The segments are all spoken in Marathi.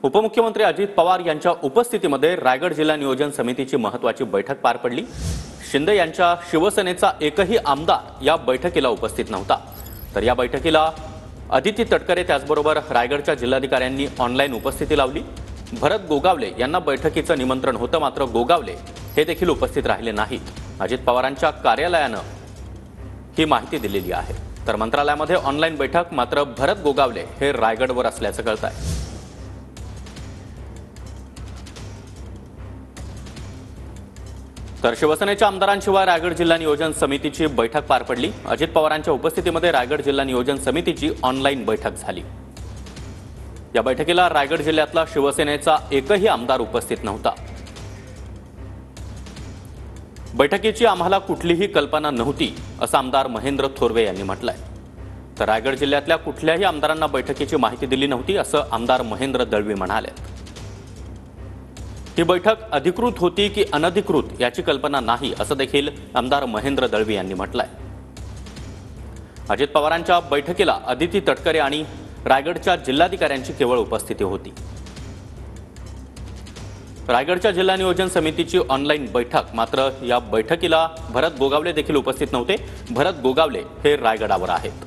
उपमुख्यमंत्री अजित पवार यांच्या उपस्थितीमध्ये रायगड जिल्हा नियोजन समितीची महत्त्वाची बैठक पार पडली। शिंदे यांच्या शिवसेनेचा एकही आमदार या बैठकीला उपस्थित नव्हता। तर या बैठकीला अदिती तटकरे त्याचबरोबर रायगडच्या जिल्हाधिकाऱ्यांनी ऑनलाईन उपस्थिती लावली। भरत गोगावले यांना बैठकीचं निमंत्रण होतं, मात्र गोगावले हे देखील उपस्थित राहिले नाहीत। अजित पवारांच्या कार्यालयानं ही माहिती दिलेली आहे। तर मंत्रालयामध्ये ऑनलाईन बैठक, मात्र भरत गोगावले हे रायगडवर असल्याचं कळतंय। तर शिवसेनेच्या आमदारांशिवाय रायगड जिल्हा नियोजन समितीची बैठक पार पडली। अजित पवारांच्या उपस्थितीमध्ये रायगड जिल्हा नियोजन समितीची ऑनलाईन बैठक झाली। या बैठकीला रायगड जिल्ह्यातला शिवसेनेचा एकही आमदार उपस्थित नव्हता। बैठकीची आम्हाला कुठलीही कल्पना नव्हती असं आमदार महेंद्र थोरवे यांनी म्हटलंय। तर रायगड जिल्ह्यातल्या कुठल्याही आमदारांना बैठकीची माहिती दिली नव्हती असं आमदार महेंद्र दळवी म्हणाले। ही बैठक अधिकृत होती की अनधिकृत याची कल्पना नाही असं देखील आमदार महेंद्र दळवी यांनी म्हटलंय। अजित पवारांच्या बैठकीला अदिती तटकरे आणि रायगडच्या जिल्हाधिकाऱ्यांची केवळ उपस्थिती होती। रायगडच्या जिल्हा नियोजन समितीची ऑनलाईन बैठक, मात्र या बैठकीला भरत गोगावले देखील उपस्थित नव्हते। भरत गोगावले हे रायगडावर आहेत।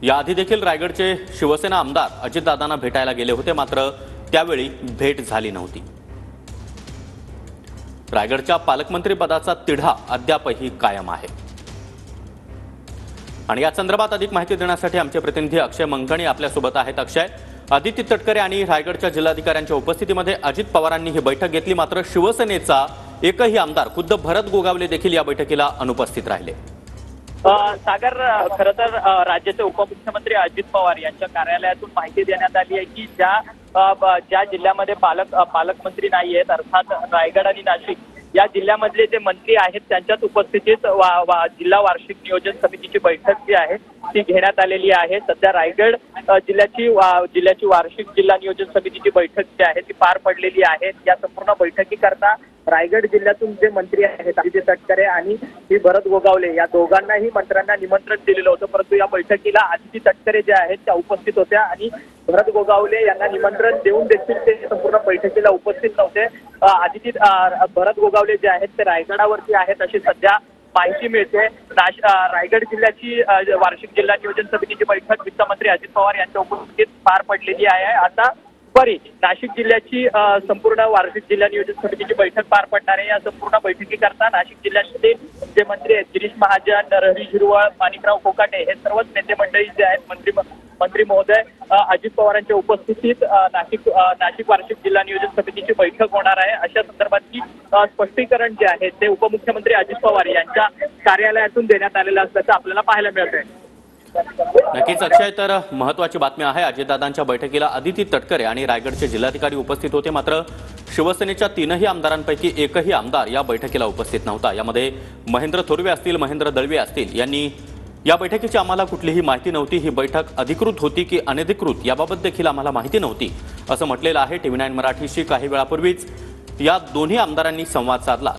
याआधी देखील रायगडचे शिवसेना आमदार अजितदादांना भेटायला गेले होते, मात्र त्यावेळी भेट झाली नव्हती। रायगडच्या पालकमंत्रीपदाचा तिढा अद्यापही कायम आहे। आणि या संदर्भात अधिक माहिती देण्यासाठी आमचे प्रतिनिधी अक्षय मंगणी आपल्यासोबत आहेत। अक्षय, अदिती तटकरे आणि रायगडच्या जिल्हाधिकाऱ्यांच्या उपस्थितीमध्ये अजित पवारांनी ही बैठक घेतली, मात्र शिवसेनेचा एकही आमदार खुद्द भरत गोगावले देखील या बैठकीला अनुपस्थित राहिले। सागर, खरं तर राज्याचे उपमुख्यमंत्री अजित पवार यांच्या कार्यालयातून माहिती देण्यात आली आहे की ज्या जिल्ह्यामध्ये पालकमंत्री नाही आहेत, अर्थात रायगड आणि नाशिक या जिल्ह्यामधले जे मंत्री आहेत त्यांच्याच उपस्थितीत जिल्हा वार्षिक नियोजन समितीची बैठक जी आहे ती घेण्यात आलेली आहे। सध्या रायगड जिल्ह्याची वार्षिक जिल्हा नियोजन समितीची बैठक जी आहे ती पार पडलेली आहे। या संपूर्ण बैठकीकरता रायगड जिल्ह्यातून जे मंत्री आहेत अदिती तटकरे आणि भरत गोगावले या दोघांनाही मंत्र्यांना निमंत्रण दिलेलं होतं, परंतु या बैठकीला अदिती तटकरे ज्या आहेत त्या उपस्थित होत्या आणि भरत गोगावले यांना निमंत्रण देऊन देखील ते संपूर्ण बैठकीला उपस्थित नव्हते। भरत गोगावले जे आहेत ते रायगडावरती आहेत अशी सध्या माहिती मिळते। रायगड जिल्ह्याची वार्षिक जिल्हा नियोजन समितीची बैठक वित्तमंत्री अजित पवार यांच्या उपस्थितीत पार पडलेली आहे। आता नाशिक जिल्ह्याची संपूर्ण वार्षिक जिल्हा नियोजन समितीची बैठक पार पडणार आहे। या संपूर्ण बैठकीकरता नाशिक जिल्ह्याचे जे मंत्री आहेत गिरीश महाजन, नरहरी झिरवळ, माणिकराव कोकाटे हे सर्वच नेते मंडळी जे आहेत मंत्री महोदय अजित पवारांच्या उपस्थितीत नाशिक वार्षिक जिल्हा नियोजन समितीची बैठक होणार आहे। अशा संदर्भातली स्पष्टीकरण जे आहे ते उपमुख्यमंत्री अजित पवार यांच्या कार्यालयातून देण्यात आलेलं असल्याचं आपल्याला पाहायला मिळत आहे। नक्कीच अक्षय, तर महत्त्वाची बातमी आहे। अजितदादांच्या बैठकीला अदिती तटकरे आणि रायगडचे जिल्हाधिकारी उपस्थित होते, मात्र शिवसेनेच्या तीनही आमदारांपैकी एकही आमदार या बैठकीला उपस्थित नव्हता। यामध्ये महेंद्र थोरवे असतील, महेंद्र दळवी असतील यांनी या बैठकीची आम्हाला कुठलीही माहिती नव्हती, ही बैठक अधिकृत होती की अनधिकृत याबाबत देखील आम्हाला माहिती नव्हती असं म्हटलेलं आहे। TV9 मराठीशी काही वेळापूर्वीच या दोन्ही आमदारांनी संवाद साधला।